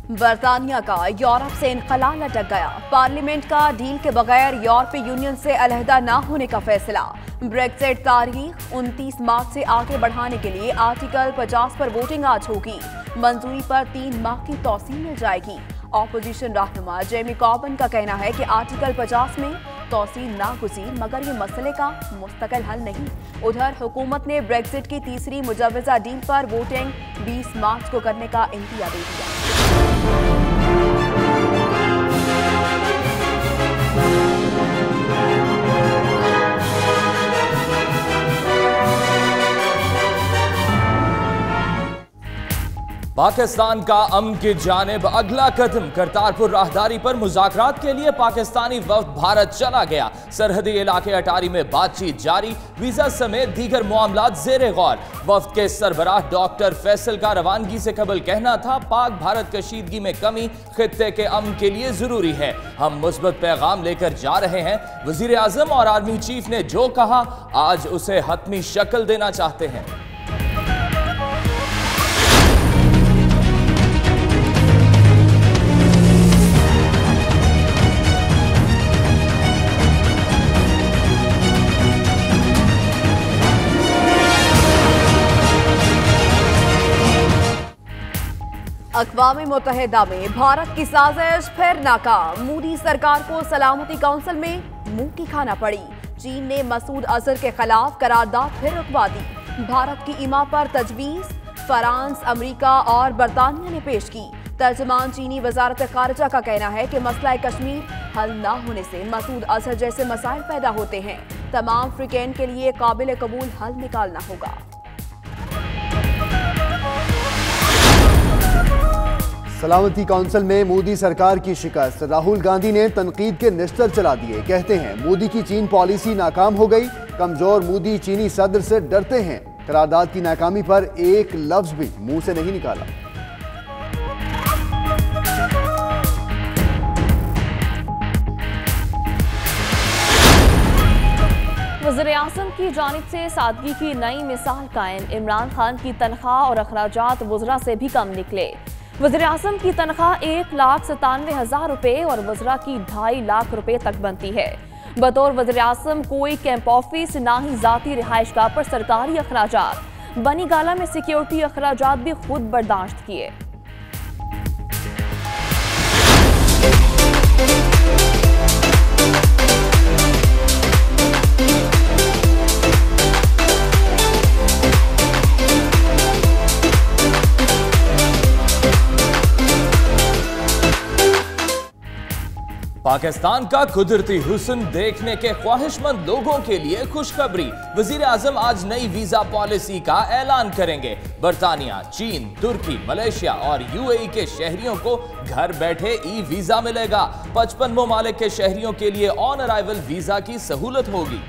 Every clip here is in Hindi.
बरतानिया का यूरोप से इनखला लटक गया। पार्लियामेंट का डील के बगैर यूरोपीय यूनियन से अलहदा न होने का फैसला। ब्रेक्जिट तारीख 29 मार्च से आगे बढ़ाने के लिए आर्टिकल 50 पर वोटिंग आज होगी। मंजूरी पर 3 माह की तौसील मिल जाएगी। ऑपोजिशन रहनुमा जेमी कॉर्बिन का कहना है कि आर्टिकल 50 में तौसील नागुज़ीर, मगर ये मसले का मुस्तकिल हल नहीं। उधर हुकूमत ने ब्रेक्जिट की तीसरी मुजव्वज़ा डील पर वोटिंग 20 मार्च को करने का इंदिया दे दिया। पाकिस्तान का अमन की जानिब अगला कदम। करतारपुर राहदारी पर मुज़ाकरात के लिए पाकिस्तानी वफ्द भारत चला गया। सरहदी इलाके अटारी में बातचीत जारी। वीजा समेत दीगर मामलात ज़ेरे गौर। वफ्द के सरबराह डॉक्टर फैसल का रवानगी से कबल कहना था, पाक भारत कशीदगी में कमी खित्ते के अमन के लिए जरूरी है। हम मुस्बत पैगाम लेकर जा रहे हैं। वजीर आजम और आर्मी चीफ ने जो कहा, आज उसे हतमी शक्ल देना चाहते हैं। अक़वाम मुत्तहिदा में भारत की साजिश फिर नाकाम। मोदी सरकार को सलामती काउंसिल में मुंह की खाना पड़ी। चीन ने मसूद अजहर के खिलाफ करारदाद फिर रुकवा दी। भारत की ईमा पर तजवीज़ फ्रांस, अमेरिका और बरतानिया ने पेश की। तर्जमान चीनी वजारत खारजा का कहना है कि मसला कश्मीर हल न होने से मसूद अजहर जैसे मसाइल पैदा होते हैं। तमाम फ्रीकैन के लिए काबिल कबूल हल निकालना होगा। सलामती काउंसिल में मोदी सरकार की शिकस्त। राहुल गांधी ने तनकीद के निश्तर चला दिए। कहते हैं मोदी की चीन पॉलिसी नाकाम हो गई। कमजोर मोदी चीनी सदर से डरते हैं। करारदाद की नाकामी पर एक लफ्ज भी मुंह से नहीं निकाला। वज़ीर-ए-आज़म की जानिब से सादगी की नई मिसाल कायम। इमरान खान की तनख्वाह और अखराजात वज़रा से भी कम निकले। वज़ीर-ए-आज़म की तनख्वाह 1,97,000 रुपये और वज़रा की 2.5 लाख रुपए तक बनती है। बतौर वज़ीर-ए-आज़म कोई कैंप ऑफिस, ना ही ज़ाती रिहाइशगाह पर सरकारी अखराजात। बनी गाला में सिक्योरिटी अखराजात भी खुद बर्दाश्त किए। पाकिस्तान का कुदरती हुस्न देखने के ख्वाहिशमंद लोगों के लिए खुशखबरी। वजीर आजम आज नई वीजा पॉलिसी का ऐलान करेंगे। बरतानिया, चीन, तुर्की, मलेशिया और यूएई के शहरियों को घर बैठे ई वीजा मिलेगा। 55 ममालिक के शहरियों के लिए ऑन अराइवल वीजा की सहूलत होगी।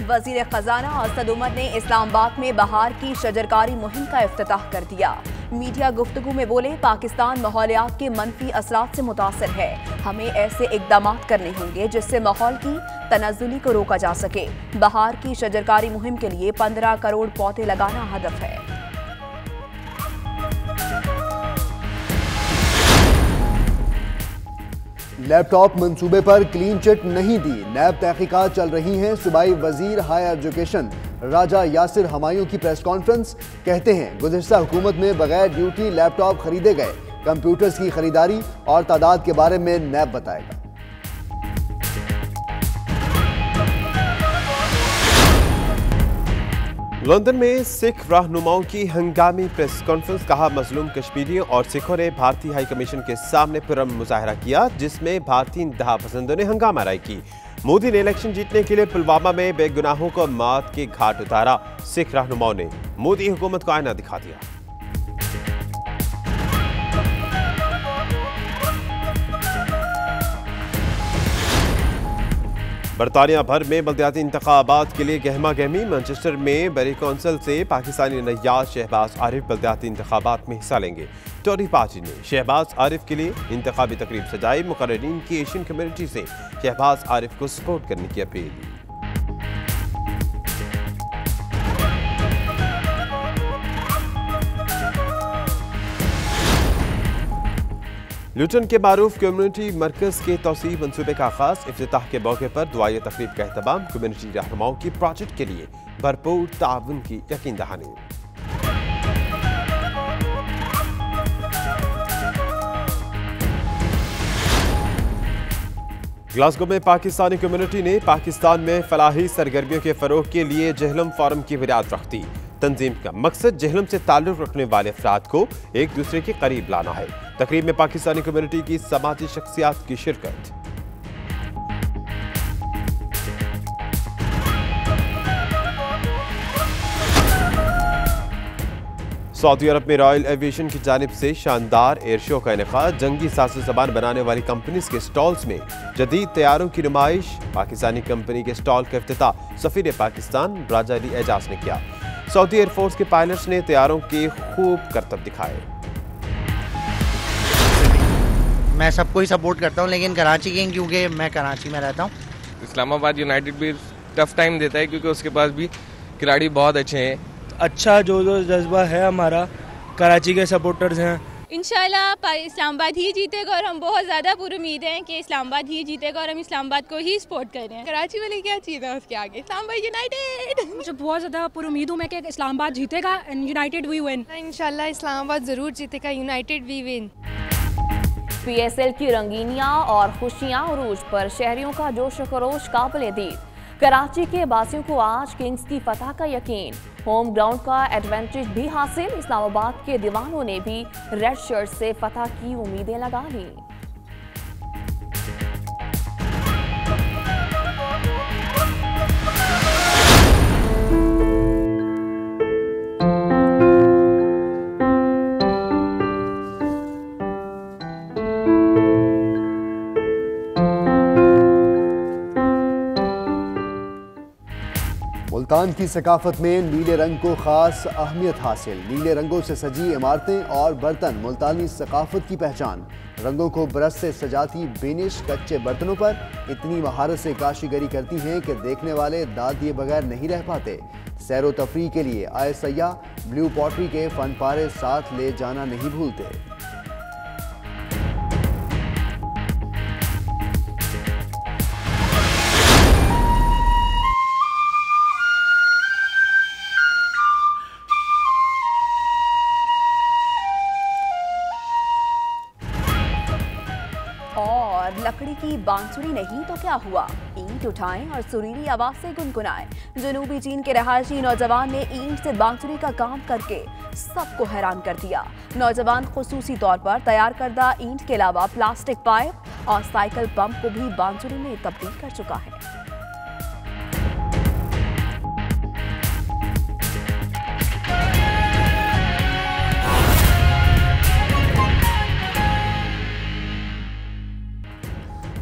वजीर खजाना असद उमर ने इस्लामाबाद में बहार की शजरकारी मुहिम का इफ्तिताह कर दिया। मीडिया गुफ्तगू में बोले, पाकिस्तान माहौलियात के मनफी असरात से मुतासर है। हमें ऐसे इकदाम करने होंगे जिससे माहौल की तनज़्ज़ुली को रोका जा सके। बहार की शजरकारी मुहिम के लिए 15 करोड़ पौधे लगाना हदफ है। लैपटॉप मंसूबे पर क्लीन चिट नहीं दी। नैब तहकीकात चल रही हैं। सूबाई वजीर हायर एजुकेशन राजा यासिर हमायूं की प्रेस कॉन्फ्रेंस। कहते हैं गुज़िश्ता हुकूमत में बगैर ड्यूटी लैपटॉप खरीदे गए। कंप्यूटर्स की खरीदारी और तादाद के बारे में नैब बताएगा। लंदन में सिख रहनुमाओं की हंगामी प्रेस कॉन्फ्रेंस। कहा, मजलूम कश्मीरियों और सिखों ने भारतीय हाई कमीशन के सामने पुरअमन मुजाहरा किया, जिसमें भारतीय इंतहा पसंदों ने हंगामा राय की। मोदी ने इलेक्शन जीतने के लिए पुलवामा में बेगुनाहों को मौत के घाट उतारा। सिख रहनुमाओं ने मोदी हुकूमत को आईना दिखा दिया। बरतानिया भर में बल्दियाती इंतखाबात के लिए गहमा गहमी। मैनचेस्टर में बरी कौंसिल से पाकिस्तानी नैयाद शहबाज आरिफ बल्दियाती इंतखाबात में हिस्सा लेंगे। टोरी पार्टी ने शहबाज आरिफ के लिए इंतखाबी तकरीब सजाई। मुकर्ररीन की एशियन कम्युनिटी से शहबाज आरिफ को सपोर्ट करने की अपील। लुटन के मारूफ कम्युनिटी मरकज के तौसीफ मंसूबे का आगाज, इफ्तिताह के मौके पर दुआई तकरीब का एहतमाम, कम्युनिटी रहनुमाओं की प्रोजेक्ट के लिए भरपूर ताउन की यकीन दहानी। ग्लासगो में पाकिस्तानी कम्युनिटी ने पाकिस्तान में फलाही सरगर्मियों के फरोग के लिए जहलम फोरम की बुनियाद रख दी। तंजीम का मकसद जहलम से ताल्लुक रखने वाले अफराद को एक दूसरे के करीब लाना है। तकरीब में पाकिस्तानी कम्युनिटी की समाजी शख्सियात की शिरकत। सऊदी अरब में रॉयल एविएशन की जानिब से शानदार एयर शो का इनेकाद, जंगी साज़ो ज़बान बनाने वाली कंपनीज के स्टॉल्स में जदीद तैयारों की नुमाइश, पाकिस्तानी कंपनी के स्टॉल का इफ्तिताह सफीर पाकिस्तान राजा अली एजाज ने किया। सऊदी एयरफोर्स के पायलट्स ने तैयारों के खूब करतब दिखाए। मैं सबको ही सपोर्ट करता हूँ, लेकिन कराची के क्योंकि मैं कराची में रहता हूँ। इस्लामाबाद यूनाइटेड भी टफ टाइम देता है क्योंकि उसके पास भी खिलाड़ी बहुत अच्छे हैं। अच्छा जो जज्बा है हमारा, कराची के सपोर्टर्स हैं। इंशाल्लाह इस्लामाबाद ही जीतेगा और हम बहुत ज़्यादा पुरुमीद हैं कि इस्लामाबाद ही जीतेगा और हम इस्लामाबाद को ही सपोर्ट कर रहे हैं। कराची वाले क्या चीज़ है उसके आगे, इस्लामाबाद यूनाइटेड। मुझे बहुत ज़्यादा पुरुमीद हूँ मैं कि इस्लामाबाद जीतेगा एंड यूनाइटेड वी विन। इंशाल्लाह इस्लामाबाद ज़रूर जीतेगा, यूनाइटेड वी विन। PSL की रंगीनियां और खुशियां उरूज पर शहरियों का जोश व खरोश काबिल-ए-दीद। कराची के बासियों को आज किंग्स की फतह का यकीन, होम ग्राउंड का एडवांटेज भी हासिल। इस्लामाबाद के दीवानों ने भी रेड शर्ट से फतह की उम्मीदें लगा ली। मुल्तान की सकाफत में नीले रंग को खास अहमियत हासिल। नीले रंगों से सजी इमारतें और बर्तन मुल्तानी सकाफत की पहचान। रंगों को ब्रश से सजाती बेनिश कच्चे बर्तनों पर इतनी महारत से काशीगरी करती हैं कि देखने वाले दाद दिए बगैर नहीं रह पाते। सैरो तफरी के लिए आए सयाह ब्लू पॉटरी के फन पारे साथ ले जाना नहीं भूलते। और लकड़ी की बांसुरी नहीं तो क्या हुआ, ईंट उठाएं और सुरीली आवाज से गुनगुनाएं। जनूबी चीन के रहायशी नौजवान ने ईंट से बांसुरी का काम करके सबको हैरान कर दिया। नौजवान खुसूसी तौर पर तैयार करदा ईंट के अलावा प्लास्टिक पाइप और साइकिल पंप को भी बांसुरी में तब्दील कर चुका है।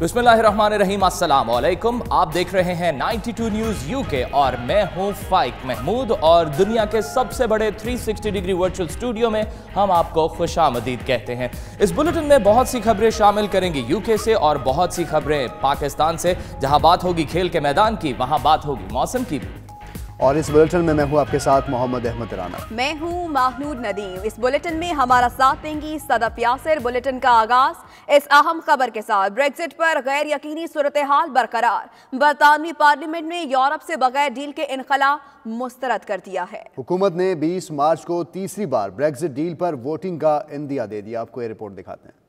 बिस्मिल्लाहिर्रहमानिर्रहीम, अस्सलाम वालेकुम। आप देख रहे हैं 92 न्यूज़ यूके और मैं हूं फाइक महमूद और दुनिया के सबसे बड़े 360 डिग्री वर्चुअल स्टूडियो में हम आपको खुशामदीद कहते हैं। इस बुलेटिन में बहुत सी खबरें शामिल करेंगे यूके से और बहुत सी खबरें पाकिस्तान से। जहां बात होगी खेल के मैदान की, वहां बात होगी मौसम की भी। और इस बुलेटिन में मैं हूं आपके साथ मोहम्मद अहमद राना। मैं हूं माहनूद नदीम। इस बुलेटिन में हमारा साथ देंगी सदफ यासिर। बुलेटिन का आगाज इस अहम खबर के साथ। ब्रेक्जिट पर गैर यकीनी सूरत हाल बरकरार। बरतानवी पार्लियामेंट ने यूरोप से बगैर डील के इनखला मुस्तरद कर दिया है। हुकूमत ने 20 मार्च को तीसरी बार ब्रेक्जिट डील पर वोटिंग का इंदिया दे दिया। आपको ये रिपोर्ट दिखाते हैं।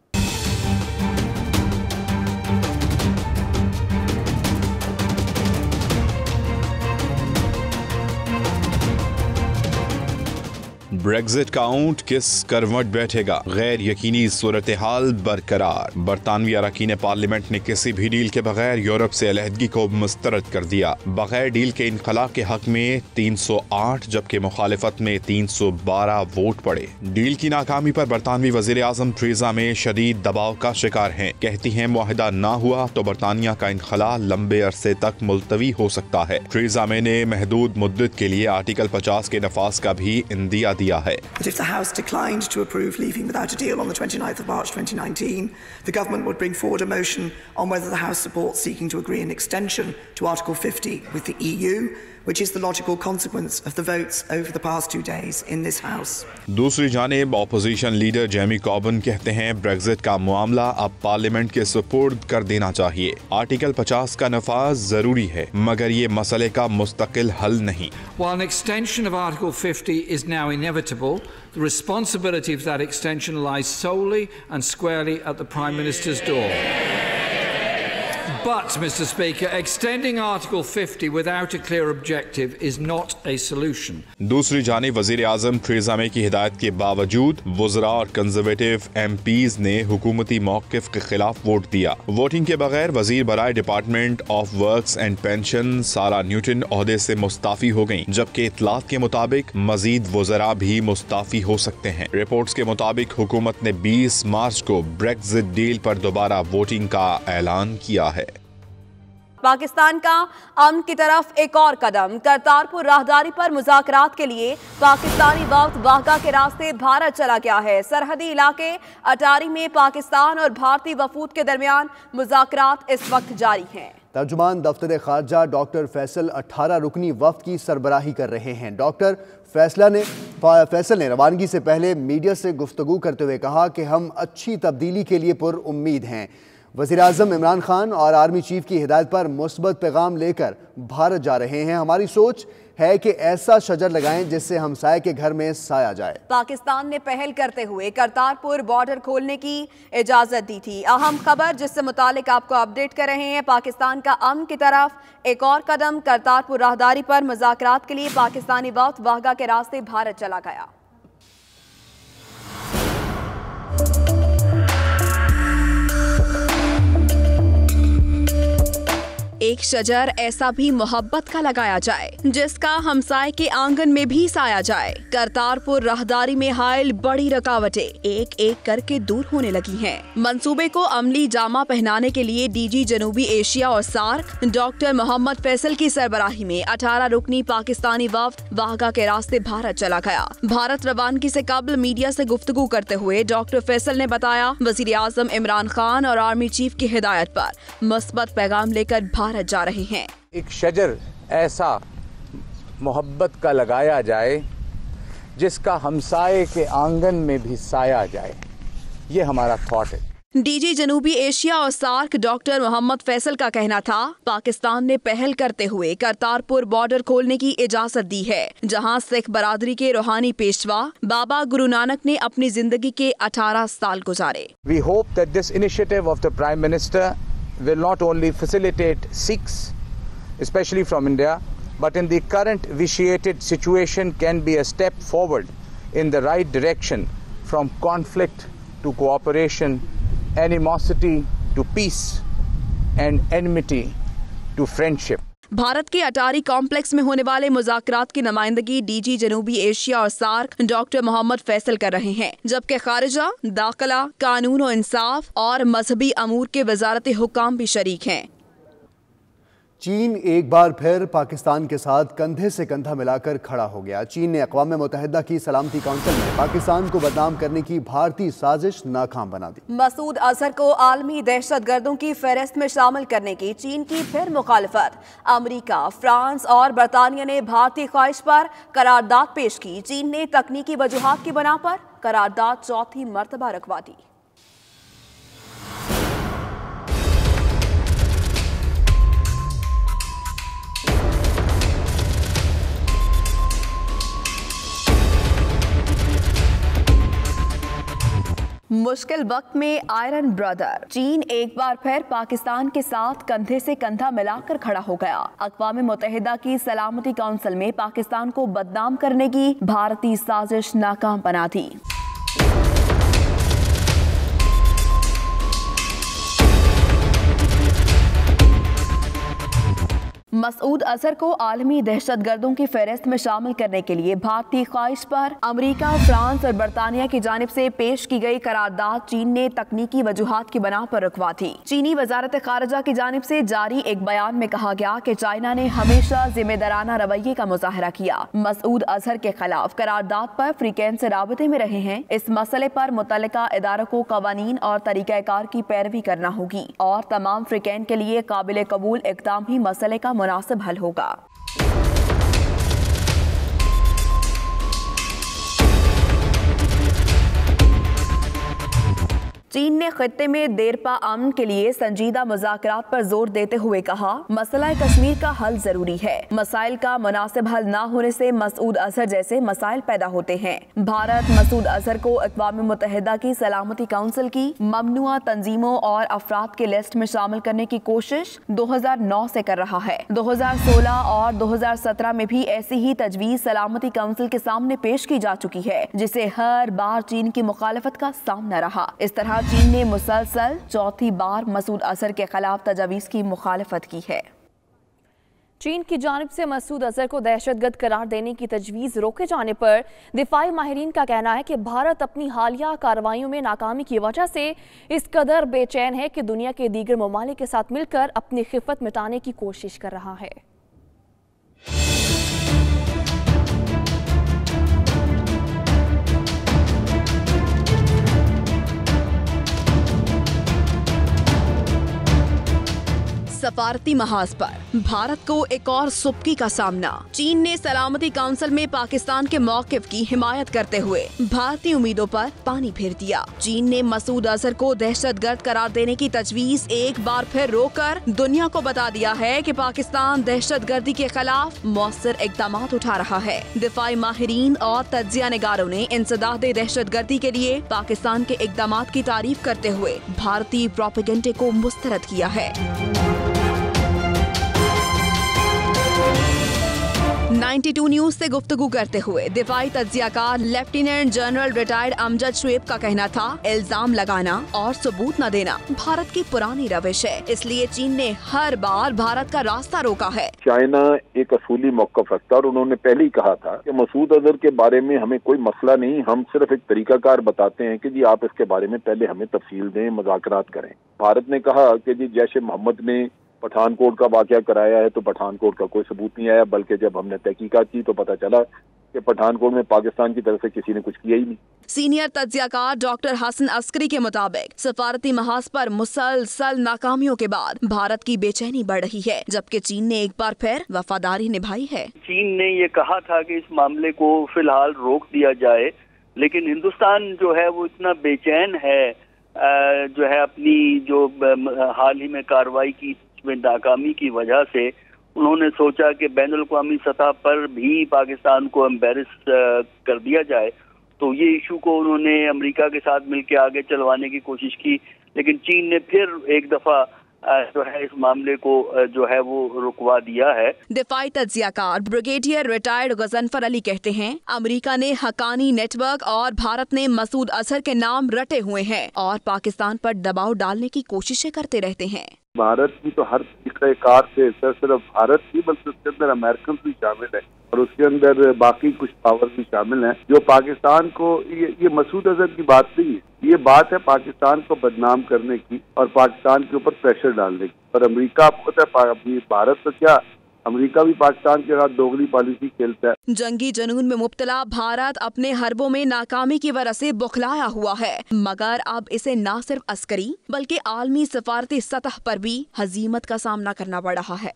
ब्रेक्जिट का ऊंट किस करवट बैठेगा, गैर यकीनी सूरत हाल बरकरार। बरतानवी अरकान पार्लियामेंट ने किसी भी डील के बगैर यूरोप से अलहदगी को मुस्तरद कर दिया। बगैर डील के इनखला के हक में 308 जबकि मुखालिफत में 312 वोट पड़े। डील की नाकामी पर बरतानवी वजीर आजम थ्रेसा मे शदीद दबाव का शिकार हैं। कहती हैं मुआहिदा न हुआ तो बरतानिया का इनखला लंबे अरसे तक मुलतवी हो सकता है। थ्रेसा मे ने महदूद मुद्दत के लिए आर्टिकल 50 के नफाज का भी इंदिया दिया है। But if the House declined to approve leaving without a deal on the 29th of March 2019, the government would bring forward a motion on whether the House supports seeking to agree an extension to Article 50 with the EU, which is the logical consequence of the votes over the past 2 days in this House. दूसरी जानिब ऑपोजिशन लीडर जेमी कॉर्बिन कहते हैं ब्रेक्जिट का मामला अब पार्लियामेंट के सुपुर्द कर देना चाहिए। आर्टिकल 50 का नफाज जरूरी है मगर ये मसले का मुस्तकिल हल नहीं। While an extension of Article 50 is now inevitable, the responsibility of that extension lies solely and squarely at the Prime Minister's door. But, Mr. Speaker, extending Article 50 without a clear objective is not a solution. दूसरी जानिब वजीर आजम थेरेसा मे की हिदायत के बावजूद वज़रा और कंजर्वेटिव MPs ने हुकूमती मौक़िफ़ के खिलाफ वोट दिया। वोटिंग के बगैर वजीर बराए department of works and pension Sarah Newton ओहदे से मुस्ताफ़ी हो गयी, जबकि इतलात के मुताबिक मजीद वज़रा भी मुस्ताफ़ी हो सकते हैं। रिपोर्ट्स के मुताबिक हुकूमत ने 20 मार्च को ब्रेक्जिट डील पर दोबारा वोटिंग का ऐलान किया है। पाकिस्तान का अमन की तरफ एक और कदम। करतारपुर राहदारी पर मुज़ाकरात के लिए पाकिस्तानी वफ्द वाघा के रास्ते भारत चला गया है। सरहदी इलाके अटारी में पाकिस्तान और भारतीय वफूद के दरमियान मुज़ाकरात इस वक्त जारी हैं। तर्जुमान दफ्तर खारजा डॉक्टर फैसल 18 रुकनी वफ्द की सरबराही कर रहे हैं। डॉक्टर फैसल ने रवानगी से पहले मीडिया से गुफ्तगू करते हुए कहा कि हम अच्छी तब्दीली के लिए पुरउम्मीद हैं। वज़ीर आज़म इमरान खान और आर्मी चीफ की हिदायत पर मुस्बत पैगाम लेकर भारत जा रहे हैं। हमारी सोच है कि ऐसा शजर लगाएं जिससे हमसाये के घर में साया जाए। पाकिस्तान ने पहल करते हुए करतारपुर बॉर्डर खोलने की इजाजत दी थी। अहम खबर जिससे मुतालिक आपको अपडेट कर रहे हैं। पाकिस्तान का अमन की तरफ एक और कदम। करतारपुर राहदारी पर मुज़ाकरात के लिए पाकिस्तानी वफ्द वाघा के रास्ते भारत चला गया। एक शजर ऐसा भी मोहब्बत का लगाया जाए जिसका हमसाये के आंगन में भी साया जाए। करतारपुर राहदारी में हायल बड़ी रुकावटें एक एक करके दूर होने लगी हैं। मंसूबे को अमली जामा पहनाने के लिए डीजी जनूबी एशिया और सार्क डॉक्टर मोहम्मद फैसल की सरबराही में 18 रुकनी पाकिस्तानी वफ्द वाघा के रास्ते भारत चला गया। भारत रवानगी से कबल मीडिया से गुफ्तगू करते हुए डॉक्टर फैसल ने बताया, वजीर आजम इमरान खान और आर्मी चीफ की हिदायत पर मुस्बत पैगाम लेकर भारत जा रहे हैं। एक शजर ऐसा मोहब्बत का लगाया जाए जिसका हमसाये के आंगन में भी साया जाए, ये हमारा थॉट है। डीजी जनूबी एशिया और सार्क डॉक्टर मोहम्मद फैसल का कहना था, पाकिस्तान ने पहल करते हुए करतारपुर बॉर्डर खोलने की इजाजत दी है, जहां सिख बरादरी के रूहानी पेशवा बाबा गुरु नानक ने अपनी जिंदगी के 18 साल गुजारे। We hope that this initiative of the Prime Minister will not only facilitate Sikhs, especially from India, but in the current vitiated situation can be a step forward in the right direction from conflict to cooperation, animosity to peace and enmity to friendship. Bharat के अटारी कॉम्प्लेक्स में होने वाले मुज़ाकरात की नुमाइंदगी डीजी जनूबी एशिया और सार्क डॉक्टर मोहम्मद फैसल कर रहे हैं, जबकि खारिजा, दाखिला, कानून और इंसाफ और मजहबी अमूर के वजारती हुक्काम भी शरीक हैं। चीन एक बार फिर पाकिस्तान के साथ कंधे से कंधा मिलाकर खड़ा हो गया। चीन ने अक़वाम मुत्तहिदा की सलामती काउंसिल में पाकिस्तान को बदनाम करने की भारतीय साजिश नाकाम बना दी। मसूद अजहर को आलमी दहशतगर्दों की फहरिस्त में शामिल करने की चीन की फिर मुखालफत। अमेरिका, फ्रांस और बरतानिया ने भारतीय ख्वाहिश पर करारदाद पेश की। चीन ने तकनीकी वजूहात की बना पर करारदाद चौथी मरतबा रखवा दी। मुश्किल वक्त में आयरन ब्रदर चीन एक बार फिर पाकिस्तान के साथ कंधे से कंधा मिलाकर खड़ा हो गया। अक़वाम मुत्तहिदा की सलामती काउंसिल में पाकिस्तान को बदनाम करने की भारतीय साजिश नाकाम बना दी। मसूद अजहर को आलमी दहशतगर्दों की फहरिस्त में शामिल करने के लिए भारतीय ख्वाहिश पर अमेरिका, फ्रांस और बरतानिया की जानिब से पेश की गई करारदाद चीन ने तकनीकी वजूहात की बना पर रुकवा थी। चीनी वजारत खारजा की जानिब से जारी एक बयान में कहा गया कि चाइना ने हमेशा जिम्मेदाराना रवैये का मुजाहरा किया। मसूद अजहर के खिलाफ करारदाद पर फ्रीकेन से राबते में रहे हैं। इस मसले पर मुतल्लिका इदारों को कवानीन और तरीक़ाकार की पैरवी करना होगी और तमाम फ्रीकेन के लिए काबिल कबूल इक़दाम ही मसले का मुनासिब हल होगा। चीन ने खित्ते में देरपा अमन के लिए संजीदा मुज़ाकरात पर जोर देते हुए कहा, मसला कश्मीर का हल जरूरी है। मसाइल का मुनासिब हल न होने से मसूद अजहर जैसे मसाइल पैदा होते हैं। भारत मसूद अजहर को अक़वाम मुत्तहिदा की सलामती काउंसिल की ममनुआ तंजीमों और अफराद के लिस्ट में शामिल करने की कोशिश 2009 से कर रहा है। 2016 और 2017 में भी ऐसी ही तजवीज़ सलामती काउंसिल के सामने पेश की जा चुकी है, जिसे हर बार चीन की मुखालफत का सामना रहा। इस तरह चीन ने मुसलसल चौथी बार मसूद अजहर के खिलाफ तजावीज़ की मुखालफत की है। चीन की जानिब से मसूद अजहर को दहशतगर्द करार देने की तजवीज़ रोके जाने पर दिफाई माहिरीन का कहना है कि भारत अपनी हालिया कार्रवाइयों में नाकामी की वजह से इस कदर बेचैन है कि दुनिया के दीगर ममालिक के साथ मिलकर अपनी खिफत मिटाने की कोशिश कर रहा है। सफारती महाज पर भारत को एक और सुबकी का सामना। चीन ने सलामती काउंसिल में पाकिस्तान के मौक़िफ़ की हिमायत करते हुए भारतीय उम्मीदों पर पानी फेर दिया। चीन ने मसूद अजहर को दहशतगर्द करार देने की तजवीज़ एक बार फिर रोककर दुनिया को बता दिया है कि पाकिस्तान दहशतगर्दी के खिलाफ मौसर इक़दाम उठा रहा है। दिफाई माहिरीन और तज्ज़िया निगारों ने इंसदाद दहशतगर्दी के लिए पाकिस्तान के इक़दाम की तारीफ करते हुए भारतीय प्रोपेगेंडे को मुस्तरद किया है। 92 न्यूज से गुफ्तगू करते हुए दिफाई तज्जियाकार lieutenant general retired Amjad Shoaib का कहना था, इल्जाम लगाना और सबूत न देना भारत की पुरानी रविश है, इसलिए चीन ने हर बार भारत का रास्ता रोका है। चाइना एक असूली मौक़िफ़ रखता और उन्होंने पहले ही कहा था कि मसूद अजहर के बारे में हमें कोई मसला नहीं, हम सिर्फ एक तरीकाकार बताते हैं कि जी आप इसके बारे में पहले हमें तफसील दें, मुज़ाकरात करें। भारत ने कहा कि जी जैश ए मोहम्मद ने पठानकोट का वाक़या कराया है तो पठानकोट का कोई सबूत नहीं आया, बल्कि जब हमने तहकीकात की तो पता चला कि पठानकोट में पाकिस्तान की तरफ से किसी ने कुछ किया ही नहीं। सीनियर तज्जियाकार डॉक्टर हसन अस्करी के मुताबिक सफारती महाज पर मुसलसल नाकामियों के बाद भारत की बेचैनी बढ़ रही है, जबकि चीन ने एक बार फिर वफादारी निभाई है। चीन ने ये कहा था कि इस मामले को फिलहाल रोक दिया जाए, लेकिन हिंदुस्तान जो है वो इतना बेचैन है जो है अपनी जो हाल ही में कार्रवाई की में नाकामी की वजह से उन्होंने सोचा कि बैनुल-अक़वामी सतह पर भी पाकिस्तान को एम्बेरस कर दिया जाए, तो ये इशू को उन्होंने अमेरिका के साथ मिलकर आगे चलवाने की कोशिश की, लेकिन चीन ने फिर एक दफा जो है इस मामले को जो है वो रुकवा दिया है। दिफाई तज्जियाकार ब्रिगेडियर रिटायर्ड गजनफर अली कहते हैं, अमेरिका ने हकानी नेटवर्क और भारत ने मसूद अजहर के नाम रटे हुए हैं और पाकिस्तान पर दबाव डालने की कोशिशें करते रहते हैं। भारत की तो हर तरीक़ाकार से सिर्फ भारत की बल्कि उसके अंदर अमेरिकन भी शामिल है और उसके अंदर बाकी कुछ पावर भी शामिल हैं जो पाकिस्तान को ये मसूद अजहर की बात नहीं है, ये बात है पाकिस्तान को बदनाम करने की और पाकिस्तान के ऊपर प्रेशर डालने की। और अमेरिका आपको पता है भारत तो क्या अमेरिका भी पाकिस्तान के साथ दोगली पॉलिसी खेलता है। जंगी जुनून में मुब्तला भारत अपने हरबों में नाकामी की वजह से बौखलाया हुआ है, मगर अब इसे न सिर्फ अस्करी बल्कि आलमी सफारती सतह पर भी हजीमत का सामना करना पड़ रहा है।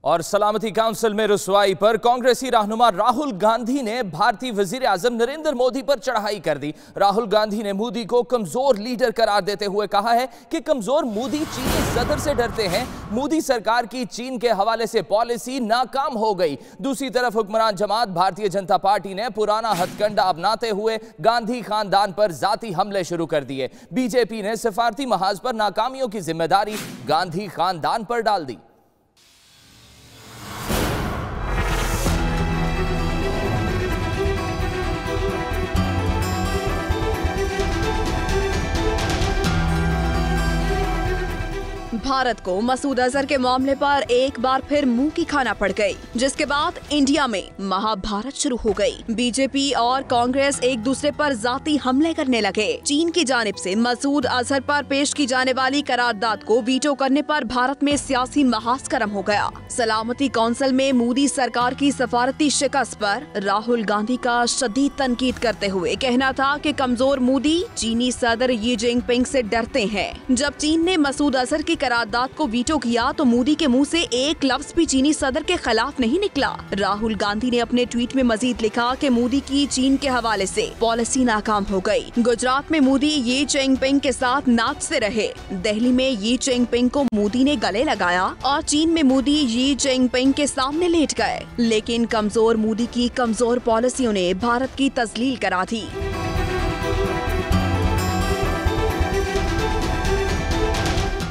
और सलामती काउंसिल में रुसवाई पर कांग्रेसी रहनुमा राहुल गांधी ने भारतीय वजीर आजम नरेंद्र मोदी पर चढ़ाई कर दी। राहुल गांधी ने मोदी को कमजोर लीडर करार देते हुए कहा है कि कमजोर मोदी चीनी सदर से डरते हैं। मोदी सरकार की चीन के हवाले से पॉलिसी नाकाम हो गई। दूसरी तरफ हुक्मरान जमात भारतीय जनता पार्टी ने पुराना हथकंडा अपनाते हुए गांधी खानदान पर जाती हमले शुरू कर दिए। बीजेपी ने सफारती महाज पर नाकामियों की जिम्मेदारी गांधी खानदान पर डाल दी। भारत को मसूद अजहर के मामले पर एक बार फिर मुंह की खाना पड़ गई, जिसके बाद इंडिया में महाभारत शुरू हो गई। बीजेपी और कांग्रेस एक दूसरे पर जाती हमले करने लगे। चीन की जानिब से मसूद अजहर पर पेश की जाने वाली करारदाद को वीटो करने पर भारत में सियासी महाज गर्म हो गया। सलामती काउंसिल में मोदी सरकार की सफारती शिकस्त पर राहुल गांधी का शदीद तनकीद करते हुए कहना था कि कमजोर मोदी चीनी सदर यी जिनपिंग से डरते हैं। जब चीन ने मसूद अजहर की करारदाद करारदाद को वीटो किया तो मोदी के मुंह से एक लफ्ज भी चीनी सदर के खिलाफ नहीं निकला। राहुल गांधी ने अपने ट्वीट में मजीद लिखा कि मोदी की चीन के हवाले से पॉलिसी नाकाम हो गई। गुजरात में मोदी ये चिनपिंग के साथ नाचते रहे, दिल्ली में ये चिनपिंग को मोदी ने गले लगाया और चीन में मोदी ये चिनपिंग के सामने लेट गए। लेकिन कमजोर मोदी की कमजोर पॉलिसियों ने भारत की तस्लील करा दी।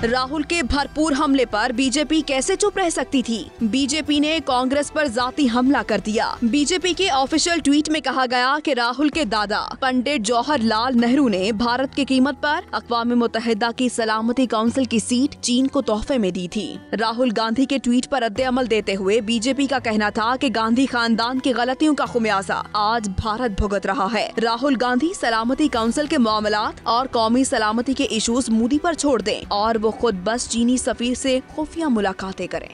राहुल के भरपूर हमले पर बीजेपी कैसे चुप रह सकती थी? बीजेपी ने कांग्रेस पर जाती हमला कर दिया। बीजेपी के ऑफिशियल ट्वीट में कहा गया कि राहुल के दादा पंडित जवाहरलाल नेहरू ने भारत की कीमत पर अक़वाम मुत्तहिदा की सलामती काउंसिल की सीट चीन को तोहफे में दी थी। राहुल गांधी के ट्वीट पर रद्द-ए-अमल देते हुए बीजेपी का कहना था कि गांधी खानदान की गलतियों का खुमियाजा आज भारत भुगत रहा है। राहुल गांधी सलामती काउंसिल के मामलात और कौमी सलामती के इशूज मोदी पर छोड़ दें और वो खुद बस चीनी सफीर से खुफिया मुलाकातें करें।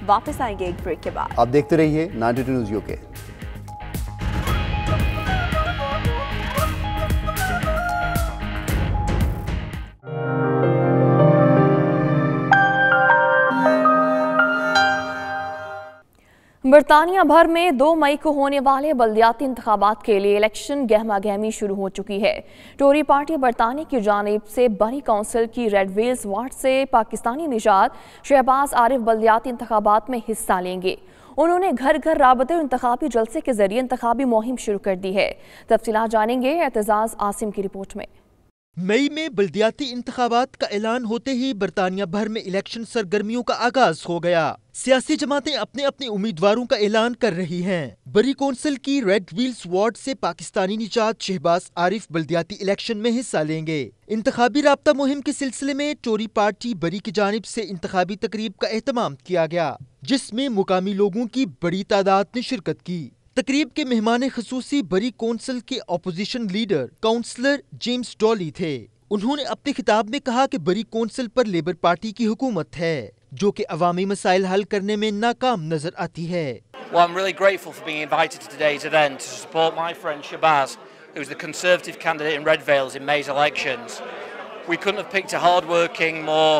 वापस आएंगे एक ब्रेक के बाद। आप देखते रहिए 92 न्यूज़ यूके। बरतानिया भर में 2 मई को होने वाले बल्दियाती इंतखाबात के लिए इलेक्शन गहमा गहमी शुरू हो चुकी है। टोरी पार्टी बरतानिया की जानिब से बरी काउंसिल की रेड वेल्स वार्ड से पाकिस्तानी निजात शहबाज आरिफ बल्दियाती इंतखाबात में हिस्सा लेंगे। उन्होंने घर घर राबते और इंतखाबी जलसे के जरिए इंतखाबी मुहिम शुरू कर दी है। तफसीलात जानेंगे एतजाज आसिम की रिपोर्ट में। मई में बल्दियाती इंतखाबात का ऐलान होते ही बरतानिया भर में इलेक्शन सरगर्मियों का आगाज हो गया। सियासी जमातें अपने अपने उम्मीदवारों का ऐलान कर रही हैं। बरी कौंसिल की रेड व्हील्स वार्ड से पाकिस्तानी निजात शहबाज आरिफ बल्दियाती इलेक्शन में हिस्सा लेंगे। इंतखाबी राब्ता मुहिम के सिलसिले में टोरी पार्टी बरी की जानिब से इंतखाबी तकरीब का एहतमाम किया गया, जिसमें मुकामी लोगों की बड़ी तादाद ने शिरकत की। तकरीब के मेहमान खसूसी बरी कौंसिल के opposition leader councillor James Dolly थे। उन्होंने अपने खिताब में कहा कि बरी कौंसिल पर लेबर पार्टी की हुकूमत है, जो कि अवामी मसाइल हल करने में नाकाम नजर आती है। Well, I'm really grateful for being invited to today's event to support my friend Shahbaz, who's the Conservative candidate in Red Vales in May's elections. We couldn't have picked a hard-working, more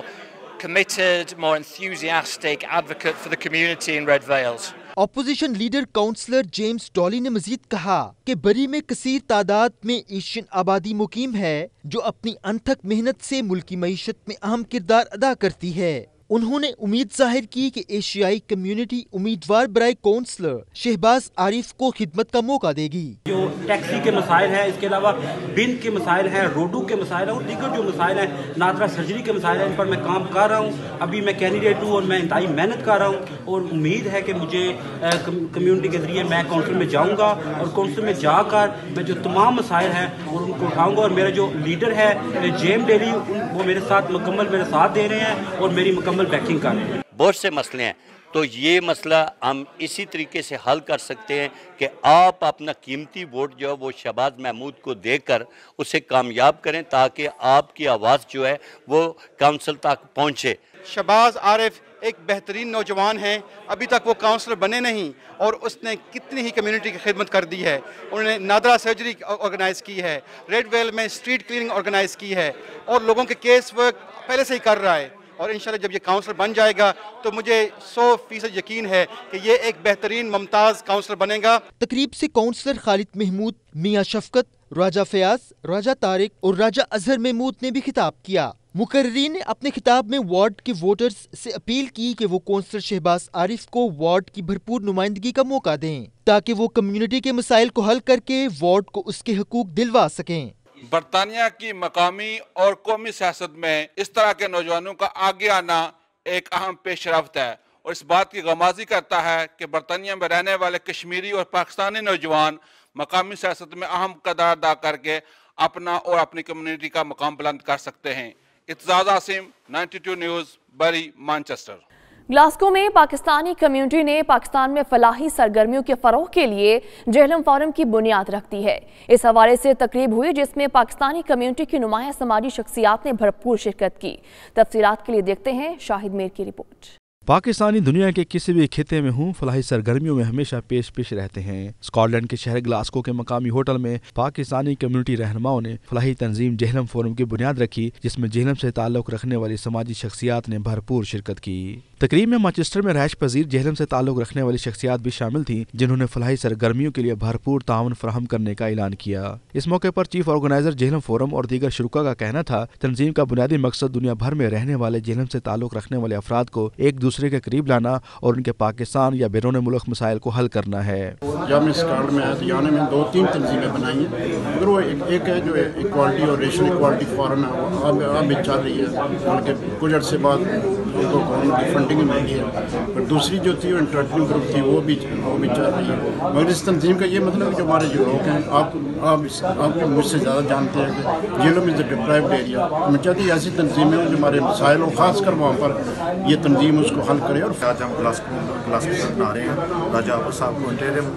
committed, more enthusiastic advocate for the community in Red Vales. Opposition leader councillor James Dolly ने मजीद कहा कि बरी में कसीर तादाद में एशियन आबादी मुकीम है, जो अपनी अनथक मेहनत से मुल्की मईशत में अहम किरदार अदा करती है। उन्होंने उम्मीद जाहिर की कि एशियाई कम्युनिटी उम्मीदवार बराए काउंसलर शहबाज आरिफ को खिदमत का मौका देगी। जो टैक्सी के मसाइल हैं, इसके अलावा बिन के मसाइल हैं, रोडों के मसाइल हैं और दीगर जो मसाइल हैं, नादरा सर्जरी के मसाइल हैं, इन पर मैं काम कर रहा हूँ। अभी मैं कैंडिडेट हूँ और मैं इंतहाई मेहनत कर रहा हूँ और उम्मीद है कि मुझे कम्युनिटी के जरिए मैं काउंसिल में जाऊँगा और काउंसिल में जाकर मैं जो तमाम मसाइल हैं और उनको उठाऊँगा। और मेरा जो लीडर है जेम डेली, वो मेरे साथ मुकम्मल मेरे साथ दे रहे हैं और मेरी मुकम्मल बैकिंग कर रहे हैं। बहुत से मसले हैं, तो ये मसला हम इसी तरीके से हल कर सकते हैं कि आप अपना कीमती वोट जो है वो शहबाज महमूद को देकर उसे कामयाब करें, ताकि आपकी आवाज़ जो है वो काउंसिल तक पहुँचे। शहबाज आरिफ एक बेहतरीन नौजवान हैं, अभी तक वो काउंसलर बने नहीं और उसने कितनी ही कम्युनिटी की खिदमत कर दी है। उन्होंने नादरा सर्जरी ऑर्गेनाइज़ की है, रेड वेल में स्ट्रीट क्लीनिंग ऑर्गेनाइज़ की है और लोगों के केस वर्क पहले से ही कर रहा है। और इंशाल्लाह जब ये काउंसलर बन जाएगा तो मुझे 100% यकीन है कि ये एक बेहतरीन मुमताज़ काउंसलर बनेगा। तकरीब से काउंसलर खालिद महमूद, मियां शफकत, राजा फयाज, राजा तारिक और राजा अजहर महमूद ने भी खिताब किया। मुकर्रीन ने अपने खिताब में वार्ड के वोटर्स से अपील की कि वो काउंसलर शहबाज आरिफ को वार्ड की भरपूर नुमाइंदगी का मौका दें, ताकि वो कम्युनिटी के मसाइल को हल करके वार्ड को उसके हकूक दिलवा सकें। बरतानिया की मकामी और कौमी सियासत में इस तरह के नौजवानों का आगे आना एक अहम पेशरफ्त है और इस बात की गमाजी करता है कि बरतानिया में रहने वाले कश्मीरी और पाकिस्तानी नौजवान मकामी सियासत में अहम किरदार अदा करके अपना और अपनी कम्युनिटी का मकाम बुलंद कर सकते हैं। इत्जाज आसिम, 92 न्यूज़, बरी, मैनचेस्टर। ग्लासगो में पाकिस्तानी कम्युनिटी ने पाकिस्तान में फलाही सरगर्मियों के फरोग के लिए जेहलम फोरम की बुनियाद रख दी है। इस हवाले से तकरीब हुई जिसमें पाकिस्तानी कम्युनिटी की नुमाया समाजी शख्सियात ने भरपूर शिरकत की। तफसीलात के लिए देखते हैं शाहिद मीर की रिपोर्ट। पाकिस्तानी दुनिया के किसी भी खिते में हूँ फलाही सरगर्मियों में हमेशा पेश रहते हैं। स्कॉटलैंड के शहर ग्लासगो के मकामी होटल में पाकिस्तानी कम्युनिटी रहनुमाओं ने फलाही तंजीम जेहलम फोरम की बुनियाद रखी, जिसमें जेहलम से ताल्लुक रखने वाली समाजी शख्सियात ने भरपूर शिरकत की। तकरीब में मैनचेस्टर में रहायश पजीर जेहलम से ताल्लुक रखने वाली शख्सियात भी शामिल थी, जिन्होंने फलाही सरगर्मियों के लिए भरपूर ताउन फराहम करने का ऐलान किया। इस मौके पर चीफ ऑर्गेनाइजर जेहलम फोरम और दीगर शुरुका का कहना था, तंजीम का बुनियादी मकसद दुनिया भर में रहने वाले जेहलम से ताल्लुक रखने वाले अफराद को एक दूसरे के करीब लाना और उनके पाकिस्तान या बैरून मुल्क मसाइल को हल करना है। जब मैं इस कार्ड में आया तो यहाँ में 2-3 तंजीमें बनाई हैं, मगर वो एक है जो इक्वालिटी और रेशनल इक्वालिटी फॉरम है, वो अब भी चल रही है, बल्कि कुछ अर्से बाद उनको गवर्नमेंट की फंडिंग मिली है। पर दूसरी जो थी वो इंटरनेशनल ग्रुप थी, वो भी चल रही है। मगर इस तंजीम का ये मतलब है जो हमारे जो लोग हैं, आप मुझसे ज़्यादा जानते हैं कि जेलों में डिप्राइव्ड एरिया, मैं चाहती हूँ ऐसी तंजीमें जो हमारे मसाइल हो, खासकर वहाँ पर ये तंजीम उसको हल करे। और आज हम ग्लासगो बना रहे हैं, राजा साहब को इंटरिम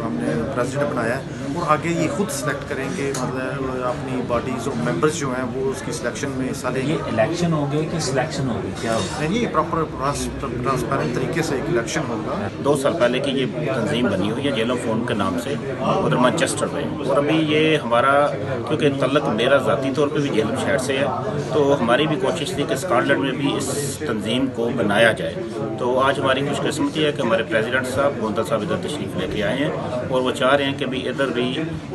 हमने प्रेसिडेंट बनाया है और आगे ये खुद सिलेक्ट करेंगे, मतलब अपनी बॉडीज और मेंबर्स जो हैं वो उसकी सिलेक्शन में हिस्सा लेंगे। इलेक्शन हो गए कि सिलेक्शन होगी क्या? नहीं, प्रॉपर ट्रांसपेरेंट तरीके से एक इलेक्शन होगा। 2 साल पहले की ये तंजीम बनी हुई है जेहलम फोरम के नाम से उधर मैनचेस्टर में, और अभी ये हमारा क्योंकि तल्लक मेरा ज़ाती तौर पर भी जेहलम शहर से है, तो हमारी भी कोशिश थी कि स्कॉटलैंड में भी इस तंजीम को बनाया जाए। तो आज हमारी खुशकिस्मती है कि हमारे प्रेसिडेंट साहब गोंदा साहब इधर तशरीफ लेके आए हैं और वो चाह रहे हैं कि भी इधर भी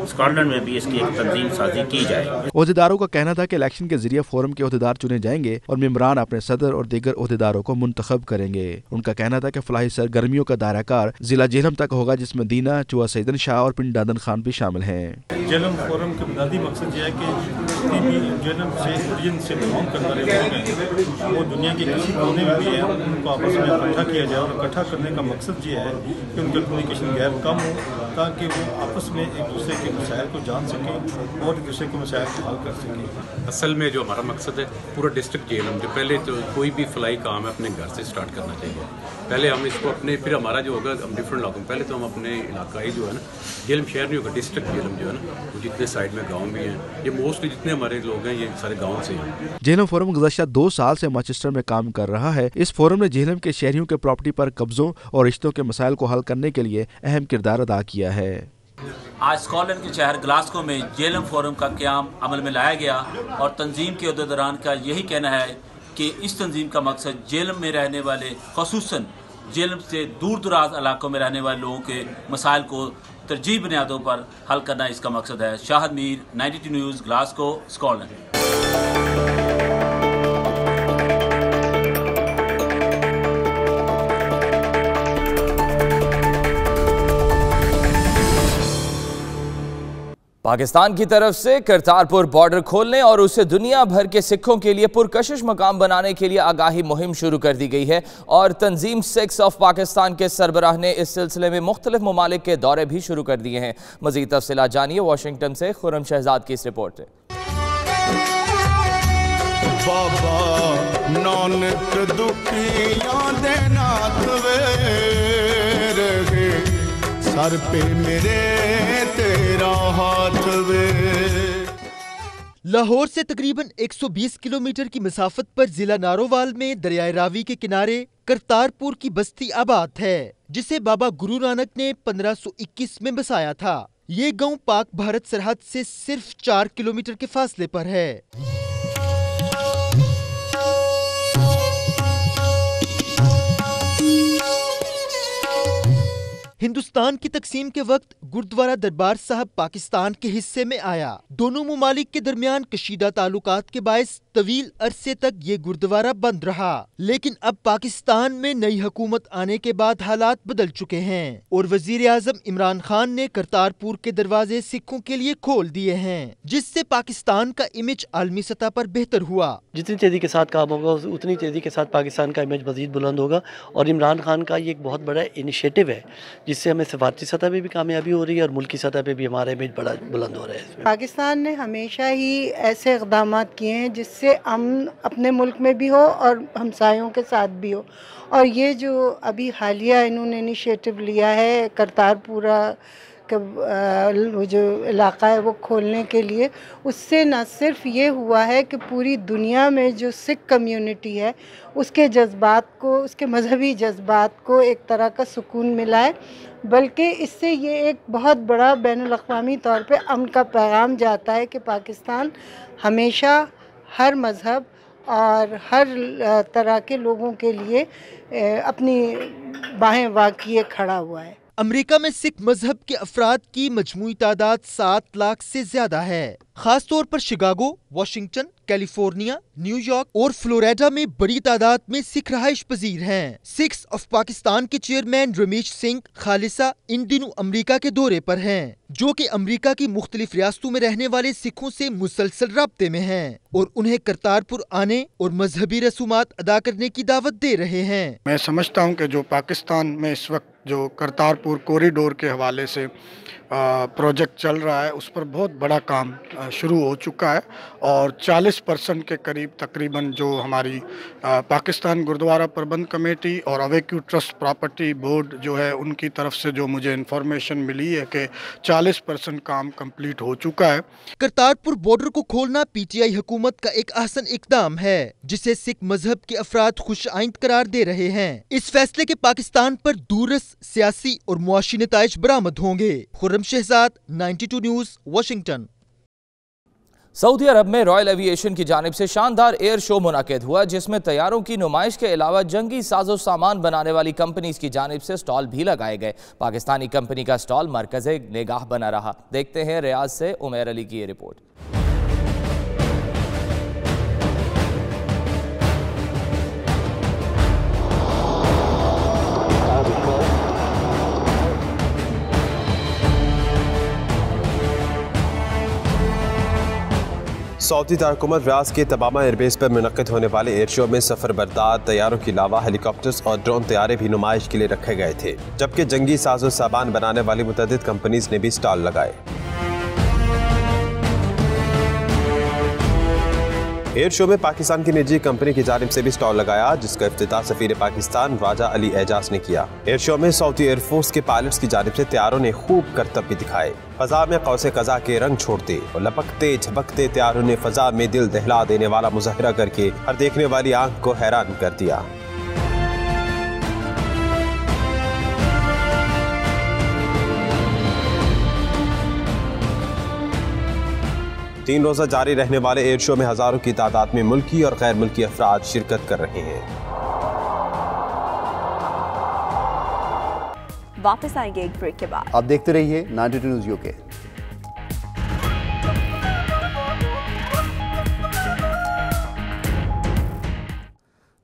स्कॉटलैंड में भी इसकी एक तंजीम साजी की जाए। ओहदेदारों का कहना था कि इलेक्शन के जरिए फोरम के ओहदेदार चुने जाएंगे और मेम्बरान अपने सदर और दीगर ओहदेदारों को मुंतखब करेंगे। उनका कहना था कि फलाही सरगर्मियों का दायराकार जिला जेहलम तक होगा, जिसमें दीना, चुआ सैदन शाह और पिंड दादन खान भी शामिल हैं। जेहलम फोरम का बुनियादी मकसद यह है कि जेहलम से ओरिजिन से बिलोंग करने वाले लोग हैं, वो दुनिया के किसी कोने में भी है, उनको आपस में इकट्ठा किया जाए। और इकट्ठा करने का मकसद ये है कि उनका कम्युनिकेशन गैप कम हो, ताकि वो आपस में एक दूसरे के मसाइल को जान सकें और एक दूसरे के मसाइल को हल कर सकें। असल में जो हमारा मकसद है पूरा डिस्ट्रिक्ट जेहलम, जो पहले तो कोई भी फलाई काम है अपने घर से स्टार्ट करना चाहिए। पहले हम इसको अपने, फिर हमारा जो होगा हम डिफरेंट इलाकों, पहले तो हम अपने इलाकाई जो है ना जेहलम शहर नहीं होगा, डिस्ट्रिक्ट जेहलम जो है ना, वो जितने साइड में गाँव भी हैं, ये मोस्टली जितने हमारे लोग हैं ये सारे गाँव से हैं। जेहलम फोरम गुज़श्ता 2 साल से मैनचेस्टर में काम कर रहा है। इस फोरम ने जेहलम के शहरियों के प्रॉपर्टी पर कब्जों और रिश्तों के मसाइल को हल करने के लिए अहम किरदार अदा किया है। आज स्कॉटलैंड के शहर ग्लासगो में जेहलम फोरम का क़याम अमल में लाया गया और तंजीम के अहदेदारान का यही कहना है कि इस तंजीम का मकसद जेहलम में रहने वाले, ख़ुसूसन जेहलम से दूर दराज इलाकों में रहने वाले लोगों के मसाइल को तरजीह बुनियादों पर हल करना इसका मकसद है। Shahid Mir, 92 news, Glasgow, Scotland. Pakistan की तरफ से करतारपुर बॉर्डर खोलने और उसे दुनिया भर के सिखों के लिए पुरकशिश मकाम बनाने के लिए आगाही मुहिम शुरू कर दी गई है और तंजीम 6 ऑफ पाकिस्तान के सरबराह ने इस सिलसिले में मुख्तलिफ ममालिक के दौरे भी शुरू कर दिए हैं। मजीद तफसीलात जानिए वाशिंगटन से खुर्रम शहजाद की इस रिपोर्ट से। सर पे मेरे तेरा हाथ वे। लाहौर से तकरीबन 120 किलोमीटर की मसाफत पर जिला नारोवाल में दरियाए रावी के किनारे करतारपुर की बस्ती आबाद है, जिसे बाबा गुरु नानक ने 1521 में बसाया था। ये गांव पाक भारत सरहद से सिर्फ 4 किलोमीटर के फासले पर है। हिंदुस्तान की तकसीम के वक्त गुरुद्वारा दरबार साहब पाकिस्तान के हिस्से में आया। दोनों मुमालिक के दरमियान कशीदा ताल्लुकात के बायस तवील अरसे तक ये गुरुद्वारा बंद रहा, लेकिन अब पाकिस्तान में नई हुकूमत आने के बाद हालात बदल चुके हैं और वजीर आजम इमरान खान ने करतारपुर के दरवाजे सिखों के लिए खोल दिए हैं, जिससे पाकिस्तान का इमेज आलमी सतह पर बेहतर हुआ। जितनी तेजी के साथ काम होगा उतनी तेजी के साथ पाकिस्तान का इमेज मजीद बुलंद होगा और इमरान खान का ये एक बहुत बड़ा इनिशिएटिव है, जिससे हमें सफारती सतह पे भी कामयाबी हो रही है और मुल्की सतह पे भी हमारा इमेज बड़ा बुलंद हो रहा है। पाकिस्तान ने हमेशा ही ऐसे इक़दाम किए हैं जिससे अमन अपने मुल्क में भी हो और हमसायों के साथ भी हो, और ये जो अभी हालिया इन्होंने इनिशिएटिव लिया है करतारपुरा वो जो इलाका है वो खोलने के लिए, उससे न सिर्फ ये हुआ है कि पूरी दुनिया में जो सिख कम्युनिटी है उसके जज्बात को, उसके मजहबी जज्बात को एक तरह का सुकून मिला है, बल्कि इससे ये एक बहुत बड़ा बैनुल अक़वामी तौर पे अमन का पैगाम जाता है कि पाकिस्तान हमेशा हर मज़हब और हर तरह के लोगों के लिए अपनी बाहें वाकिए खड़ा हुआ है। अमेरिका में सिख मजहब के अफराद की मजमूई तादाद 7 लाख से ज्यादा है। खास तौर पर शिकागो, वाशिंगटन, कैलिफोर्निया, न्यूयॉर्क और फ्लोरिडा में बड़ी तादाद में सिख रहाइश पजीर हैं। सिख्स ऑफ पाकिस्तान के चेयरमैन रमेश सिंह खालिसा इन दिनों अमेरिका के दौरे पर हैं, जो कि अमेरिका की मुख्तलिफ रियासतों में रहने वाले सिखों से मुसलसल राब्ते में हैं और उन्हें करतारपुर आने और मजहबी रसूमात अदा करने की दावत दे रहे हैं। मैं समझता हूँ कि जो पाकिस्तान में इस वक्त जो करतारपुर कॉरिडोर के हवाले से प्रोजेक्ट चल रहा है, उस पर बहुत बड़ा काम शुरू हो चुका है और 40% के करीब तकरीबन जो हमारी पाकिस्तान गुरुद्वारा प्रबंध कमेटी और अवेक्यू ट्रस्ट प्रॉपर्टी बोर्ड जो है, उनकी तरफ से जो मुझे इन्फॉर्मेशन मिली है कि 40% काम कंप्लीट हो चुका है। करतारपुर बॉर्डर को खोलना पीटीआई हुकूमत का एक अहसन इकदाम है, जिसे सिख मजहब के अफराद खुश आइंद करार दे रहे हैं। इस फैसले के पाकिस्तान पर दूरस सियासी और मुआशी नताइज बरामद होंगे। Khurram Shahzad, 92 news, Washington. Saudi Arab में रॉयल एविएशन की जानिब से शानदार एयर शो मुनाकिद हुआ, जिसमें तैयारों की नुमाइश के अलावा जंगी साजो सामान बनाने वाली कंपनीज की जानिब से स्टॉल भी लगाए गए। पाकिस्तानी कंपनी का स्टॉल मरकज़े निगाह बना रहा। देखते हैं रियाज से उमैर अली की ये रिपोर्ट। सऊदी दारकूमत रियाद के तबामा एयरबेस पर मुनक़िद होने वाले एयर शो में सफर बरदार तैयारों के अलावा हेलीकॉप्टर्स और ड्रोन तैयारे भी नुमाइश के लिए रखे गए थे, जबकि जंगी साजो सामान बनाने वाली मुतअद्दिद कंपनीज ने भी स्टॉल लगाए। एयर शो में पाकिस्तान की निजी कंपनी की जानिब से भी स्टॉल लगाया, जिसका इफ्तिताह सफीर पाकिस्तान राजा अली एजाज ने किया। एयर शो में सऊदी एयरफोर्स के पायलट्स की जानिब से तैयारों ने खूब करतब भी दिखाए। फजा में कौसे कज़ा के रंग छोड़ते और लपकते झपकते तैयारों ने फजा में दिल दहला देने वाला मुजाहिरा करके हर देखने वाली आंख को हैरान कर दिया। तीन रोजा जारी रहने वाले एयर शो में हजारों की तादाद में मुल्की और गैर मुल्की अफराद शिरकत कर रहे हैं। वापस आएंगे एक ब्रेक के बाद। आप देखते रहिए 92 न्यूज़ यूके।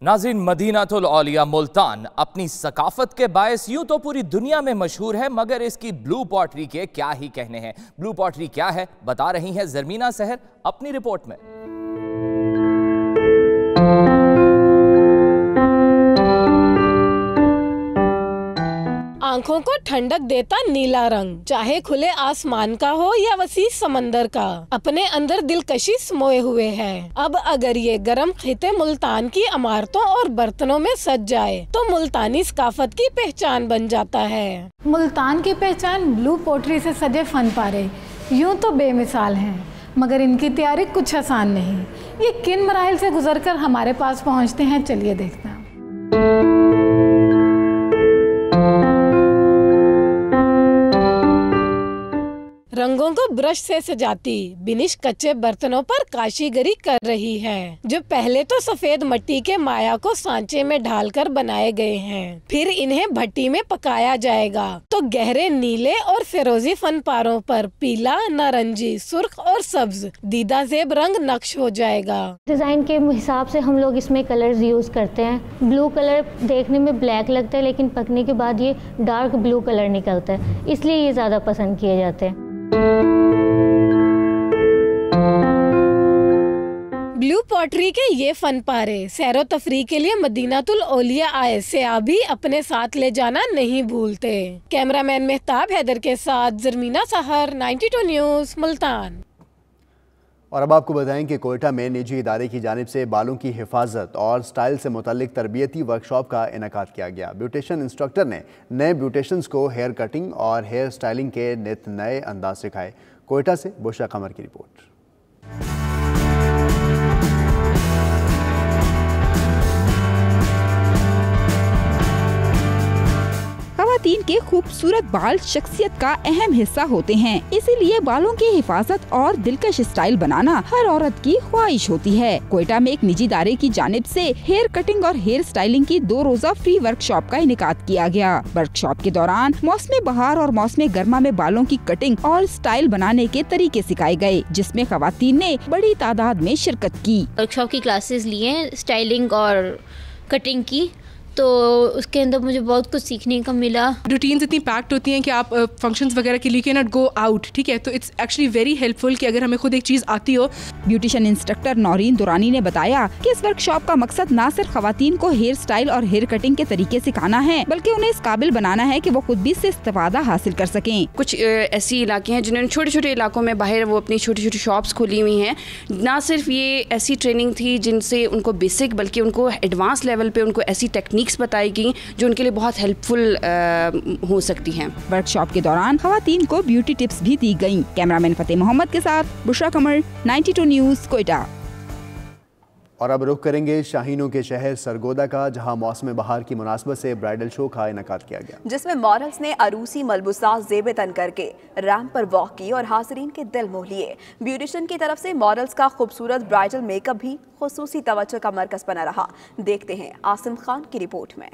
नाज़रीन, मदीनातुल औलिया मुल्तान अपनी सकाफत के बायस यूं तो पूरी दुनिया में मशहूर है, मगर इसकी ब्लू पॉटरी के क्या ही कहने हैं। ब्लू पॉटरी क्या है, बता रही हैं ज़रमीना सहर अपनी रिपोर्ट में। आंखों को ठंडक देता नीला रंग, चाहे खुले आसमान का हो या वसी समंदर का, अपने अंदर दिलकशी समोए हुए है। अब अगर ये गर्म खिते मुल्तान की इमारतों और बर्तनों में सज जाए तो मुल्तानी सकाफत की पहचान बन जाता है। मुल्तान की पहचान ब्लू पोट्री से सजे फन पारे यूं तो बेमिसाल हैं, मगर इनकी तैयारी कुछ आसान नहीं। ये किन मराहिल से गुजरकर हमारे पास पहुंचते हैं, चलिए देखते हैं। रंगों को ब्रश से सजाती बिनिश कच्चे बर्तनों पर काशीगरी कर रही है, जो पहले तो सफेद मिट्टी के माया को सांचे में ढालकर बनाए गए हैं, फिर इन्हें भट्टी में पकाया जाएगा तो गहरे नीले और फिरोजी फनपारों पर पीला, नारंगी, सुर्ख और सब्ज दीदा ज़ेब रंग नक्श हो जाएगा। डिजाइन के हिसाब से हम लोग इसमें कलर्स यूज करते हैं। ब्लू कलर देखने में ब्लैक लगता है, लेकिन पकने के बाद ये डार्क ब्लू कलर निकलता है, इसलिए ये ज्यादा पसंद किए जाते हैं। ब्लू पॉटरी के ये फन पारे सैरो तफरीह के लिए मदीनातुल औलिया आए सयाह भी अपने साथ ले जाना नहीं भूलते। कैमरामैन मेहताब हैदर के साथ ज़रमीना सहर, 92 न्यूज़, मुल्तान। और अब आपको बताएं कि कोयटा में निजी इदारे की जानिब से बालों की हिफाजत और स्टाइल से मुतल्लिक तरबियती वर्कशॉप का इनेकाद किया गया। ब्यूटिशियन इंस्ट्रक्टर ने नए ब्यूटिशियंस को हेयर कटिंग और हेयर स्टाइलिंग के नित नए अंदाज सिखाए। कोयटा से बुशरा कमर की रिपोर्ट। खवातीन के खूबसूरत बाल शख्सियत का अहम हिस्सा होते हैं, इसीलिए बालों की हिफाजत और दिलकश स्टाइल बनाना हर औरत की ख्वाहिश होती है। कोयटा में एक निजी इदारे की जानिब से हेयर कटिंग और हेयर स्टाइलिंग की 2 रोजा फ्री वर्कशॉप का इनेकाद किया गया। वर्कशॉप के दौरान मौसम बहार और मौसम गर्मा में बालों की कटिंग और स्टाइल बनाने के तरीके सिखाए गए, जिसमें खवातीन ने बड़ी तादाद में शिरकत की। वर्कशॉप की क्लासेस लिए स्टाइलिंग और कटिंग की, तो उसके अंदर मुझे बहुत कुछ सीखने का मिला। रूटीन्स इतनी पैक्ड होती हैं कि आप फंक्शंस वगैरह के लिए कैन नॉट गो आउट, ठीक है, तो इट्स एक्चुअली वेरी हेल्पफुल कि अगर हमें खुद एक चीज़ आती हो। ब्यूटिशियन इंस्ट्रक्टर नौरीन दुरानी ने बताया कि इस वर्कशॉप का मकसद न सिर्फ खवातीन को हेयर स्टाइल और हेयर कटिंग के तरीके सिखाना है, बल्कि उन्हें इस काबिल बनाना है कि वो खुद भी इससे इस्तेफादा हासिल कर सकें। कुछ ऐसी इलाके हैं जिन्होंने छोटे छोटे इलाकों में बाहर वो अपनी छोटी छोटी शॉप्स खोली हुई हैं। ना सिर्फ ये ऐसी ट्रेनिंग थी जिनसे उनको बेसिक, बल्कि उनको एडवांस लेवल पे उनको ऐसी टेक्निक्स बताई गई जो उनके लिए बहुत हेल्पफुल हो सकती हैं। वर्कशॉप के दौरान खवातीन को ब्यूटी टिप्स भी दी गयी। कैमरामैन फतेह मोहम्मद के साथ बुशरा कमर, 92 न्यूज़, कोयटा। और अब रुख करेंगे शाहीनों के शहर सरगोदा का, जहां मौसम बहार की मुनासबत से ब्राइडल शो का इनेकाद किया गया, जिसमें मॉडल्स ने अरूसी मलबूसात ज़ेब तन करके रैंप पर वॉक की और हाज़रीन के दिल मोह लिए। ब्यूटिशियन की तरफ से मॉडल्स का खूबसूरत ब्राइडल मेकअप भी खुसूसी तवज्जो का मरकज बना रहा। देखते हैं आसिम खान की रिपोर्ट में।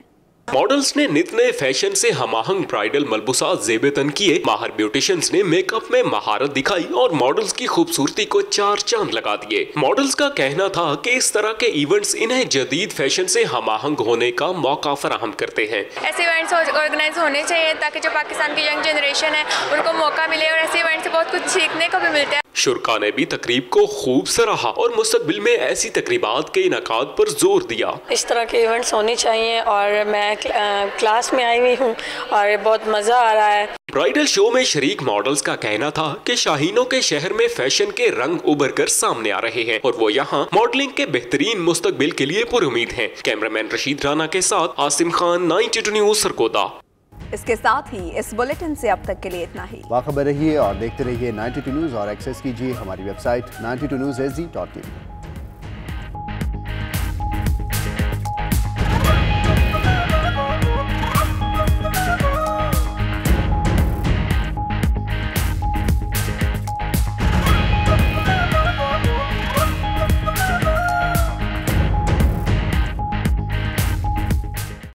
मॉडल्स ने नित नए फैशन से हमाहंग ब्राइडल मलबूसात ज़ेब तन किए। माहिर ब्यूटिशियंस ने मेकअप में महारत दिखाई और मॉडल्स की खूबसूरती को 4 चांद लगा दिए। मॉडल्स का कहना था कि इस तरह के इवेंट्स इन्हें जदीद फैशन से हमाहंग होने का मौका फराहम करते हैं। ऐसे इवेंट्स ऑर्गेनाइज होने चाहिए ताकि जो पाकिस्तान की यंग जनरेशन है उनको मौका मिले और ऐसे इवेंट से बहुत कुछ सीखने को भी मिलता है। शुरका ने भी तकरीब को खूब सराहा और मुस्तकबिल में ऐसी तकरीबात के इनेकाद पर जोर दिया। इस तरह के इवेंट्स होने चाहिए और मैं क्लास में आई हुई हूँ और बहुत मजा आ रहा है। ब्राइडल शो में शरीक मॉडल्स का कहना था कि शाहीनों के शहर में फैशन के रंग उभर कर सामने आ रहे हैं और वो यहाँ मॉडलिंग के बेहतरीन मुस्तकबिल के लिए पुरुमीद हैं। कैमरामैन रशीद राना के साथ आसिम खान, 92 न्यूज़, सरगोदा। इसके साथ ही इस बुलेटिन से अब तक के लिए इतना ही। बाखबर रहिए और देखते रहिए 92 न्यूज़ और एक्सेस कीजिए हमारी वेबसाइट 92newsaz.tv।